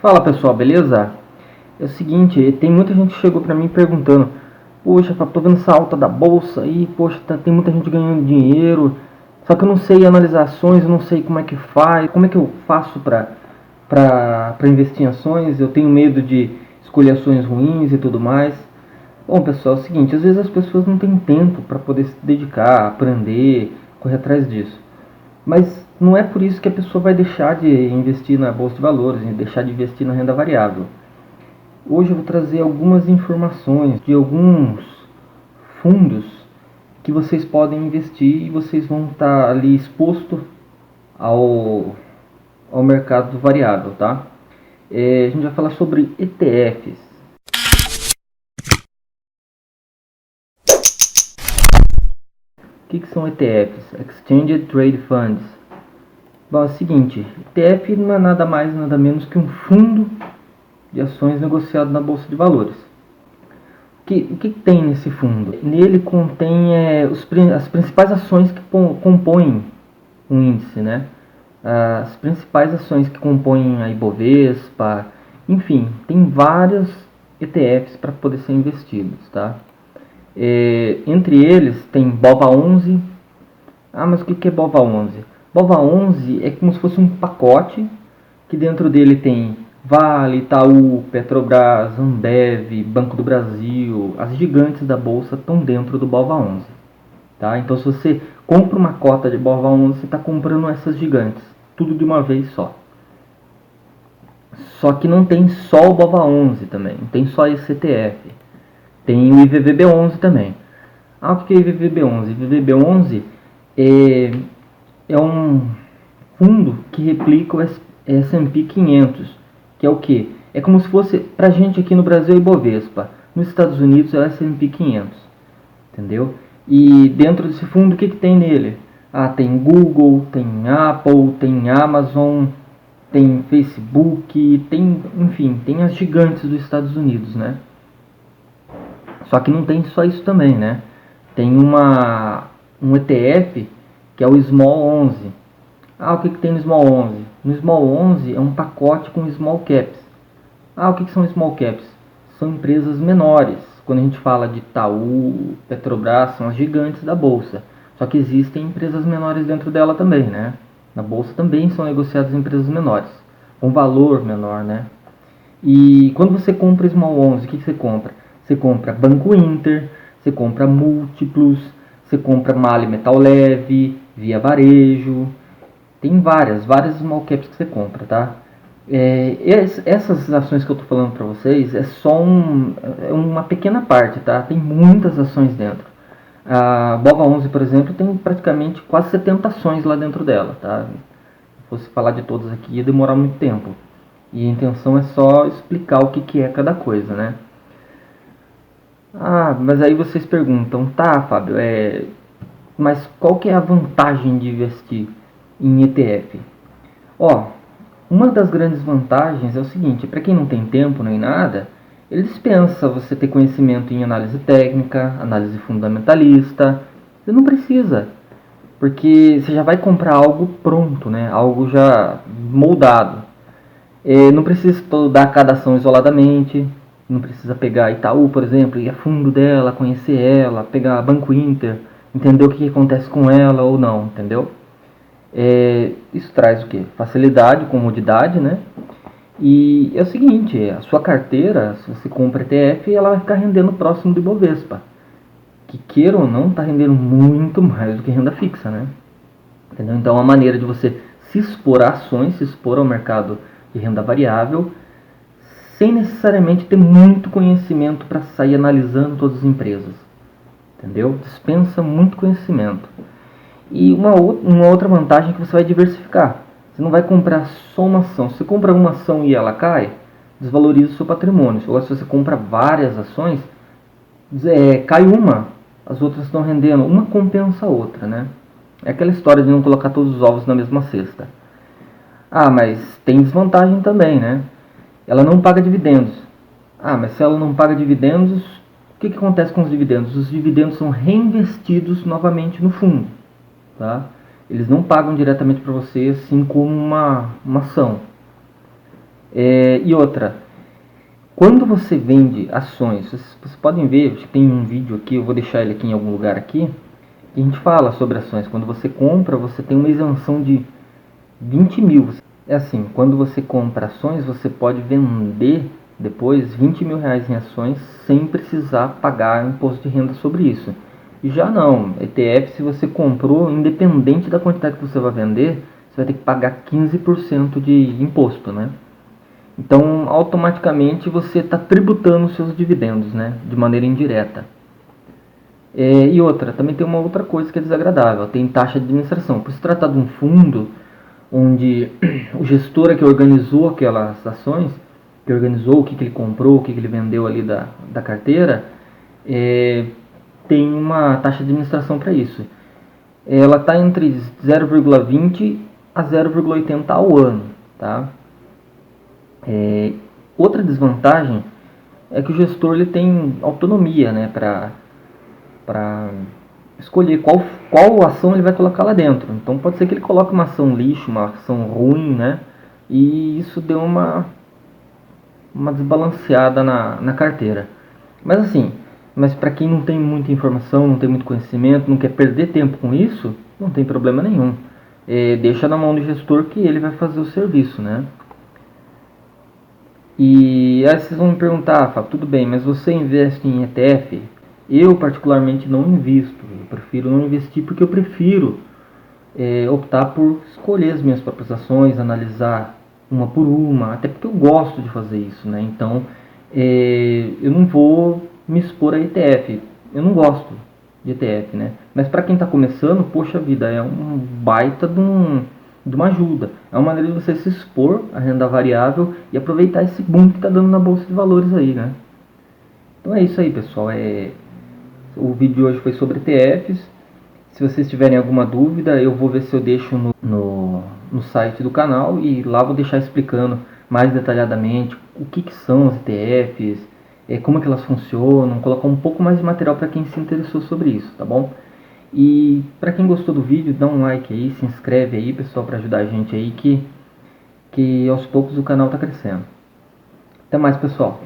Fala pessoal, beleza? É o seguinte, tem muita gente que chegou pra mim perguntando: poxa, tô vendo essa alta da bolsa aí, poxa, tem muita gente ganhando dinheiro, só que eu não sei analisar ações, eu não sei como é que faz, como é que eu faço pra investir em ações, eu tenho medo de escolher ações ruins e tudo mais. Bom pessoal, é o seguinte, às vezes as pessoas não têm tempo para poder se dedicar, aprender, correr atrás disso. Mas não é por isso que a pessoa vai deixar de investir na bolsa de valores, deixar de investir na renda variável. Hoje eu vou trazer algumas informações de alguns fundos que vocês podem investir e vocês vão estar ali exposto ao mercado variável, tá? A gente vai falar sobre ETFs. O que são ETFs? Exchange Trade Funds. Bom, é o seguinte, ETF não é nada mais nada menos que um fundo de ações negociado na Bolsa de Valores. O que tem nesse fundo? Nele contém as principais ações que compõem um índice, né? As principais ações que compõem a Ibovespa, enfim, tem vários ETFs para poder ser investidos, tá? Entre eles tem BOVA11. Ah, mas o que é BOVA11? BOVA11 é como se fosse um pacote que dentro dele tem Vale, Itaú, Petrobras, Ambev, Banco do Brasil, as gigantes da bolsa estão dentro do BOVA11. Tá? Então se você compra uma cota de BOVA11, você está comprando essas gigantes, tudo de uma vez só. Só que não tem só o BOVA11 também, não tem só esse ETF. Tem o IVVB11 também. Ah, o que é IVVB11? IVVB11 é um fundo que replica o S&P 500, que é o que? É como se fosse, pra gente aqui no Brasil, é Ibovespa. Nos Estados Unidos é o S&P 500, entendeu? E dentro desse fundo, o que tem nele? Ah, tem Google, tem Apple, tem Amazon, tem Facebook, tem, enfim, tem as gigantes dos Estados Unidos, né? Só que não tem só isso também, né? Tem um ETF que é o Small 11. Ah, o que tem no Small 11? No Small 11 é um pacote com Small Caps. Ah, o que são Small Caps? São empresas menores. Quando a gente fala de Itaú, Petrobras, são as gigantes da bolsa. Só que existem empresas menores dentro dela também, né? Na bolsa também são negociadas empresas menores, com valor menor, né? E quando você compra Small 11, o que você compra? Você compra Banco Inter, você compra Múltiplos, você compra Mali Metal Leve, Via Varejo. Tem várias small caps que você compra, tá? Essas ações que eu estou falando para vocês é só uma pequena parte, tá? Tem muitas ações dentro. A BOVA11, por exemplo, tem praticamente quase 70 ações lá dentro dela, tá? Se fosse falar de todas aqui ia demorar muito tempo. E a intenção é só explicar o que é cada coisa, né? Ah, mas aí vocês perguntam, tá, Fábio, mas qual que é a vantagem de investir em ETF? Ó, uma das grandes vantagens é o seguinte, para quem não tem tempo nem nada, ele dispensa você ter conhecimento em análise técnica, análise fundamentalista. Você não precisa, porque você já vai comprar algo pronto, né? Algo já moldado. Não precisa estudar cada ação isoladamente, não precisa pegar Itaú, por exemplo, ir a fundo dela, conhecer ela, pegar Banco Inter, entender o que acontece com ela ou não, entendeu? Isso traz o que? Facilidade, comodidade, né? E é o seguinte, a sua carteira, se você compra ETF, ela vai ficar rendendo próximo do Ibovespa, que queira ou não, está rendendo muito mais do que renda fixa, né? Entendeu? Então, é uma maneira de você se expor a ações, se expor ao mercado de renda variável, sem necessariamente ter muito conhecimento para sair analisando todas as empresas. Entendeu? Dispensa muito conhecimento. E uma outra vantagem é que você vai diversificar. Você não vai comprar só uma ação. Se você compra uma ação e ela cai, desvaloriza o seu patrimônio. Agora, se você compra várias ações, cai uma, as outras estão rendendo. Uma compensa a outra, né? É aquela história de não colocar todos os ovos na mesma cesta. Ah, mas tem desvantagem também, né? Ela não paga dividendos. Ah, mas se ela não paga dividendos, o que acontece com os dividendos? Os dividendos são reinvestidos novamente no fundo. Tá? Eles não pagam diretamente para você assim como uma ação. E outra, quando você vende ações, vocês podem ver, acho que tem um vídeo aqui, eu vou deixar ele aqui em algum lugar aqui, que a gente fala sobre ações. Quando você compra, você tem uma isenção de 20 mil. É assim, quando você compra ações, você pode vender depois 20 mil reais em ações sem precisar pagar imposto de renda sobre isso. E já não, ETF, se você comprou, independente da quantidade que você vai vender, você vai ter que pagar 15% de imposto, né? Então, automaticamente você está tributando os seus dividendos, né? De maneira indireta. E outra, também tem uma outra coisa que é desagradável, tem taxa de administração. Por se tratar de um fundo, onde o gestor é que organizou aquelas ações, que organizou o que ele comprou, o que ele vendeu ali da carteira, tem uma taxa de administração para isso. Ela está entre 0,20 a 0,80 ao ano. Tá? Outra desvantagem é que o gestor ele tem autonomia, né, para escolher qual ação ele vai colocar lá dentro. Então pode ser que ele coloque uma ação lixo, uma ação ruim, né? E isso deu uma desbalanceada na carteira. Mas assim, para quem não tem muita informação, não tem muito conhecimento, não quer perder tempo com isso, não tem problema nenhum. Deixa na mão do gestor que ele vai fazer o serviço, né? E aí vocês vão me perguntar, Fábio, tudo bem, mas você investe em ETF? Eu particularmente não invisto, eu prefiro não investir porque eu prefiro optar por escolher as minhas próprias ações, analisar uma por uma, até porque eu gosto de fazer isso, né? Então eu não vou me expor a ETF, eu não gosto de ETF, né? Mas para quem está começando, poxa vida, é um baita de uma ajuda. É uma maneira de você se expor à renda variável e aproveitar esse boom que está dando na bolsa de valores aí, né? Então é isso aí, pessoal. O vídeo de hoje foi sobre ETFs. Se vocês tiverem alguma dúvida, eu vou ver se eu deixo no site do canal e lá vou deixar explicando mais detalhadamente o que são os ETFs, como é que elas funcionam, colocar um pouco mais de material para quem se interessou sobre isso, tá bom? E para quem gostou do vídeo, dá um like aí, se inscreve aí, pessoal, para ajudar a gente aí que aos poucos o canal está crescendo. Até mais, pessoal.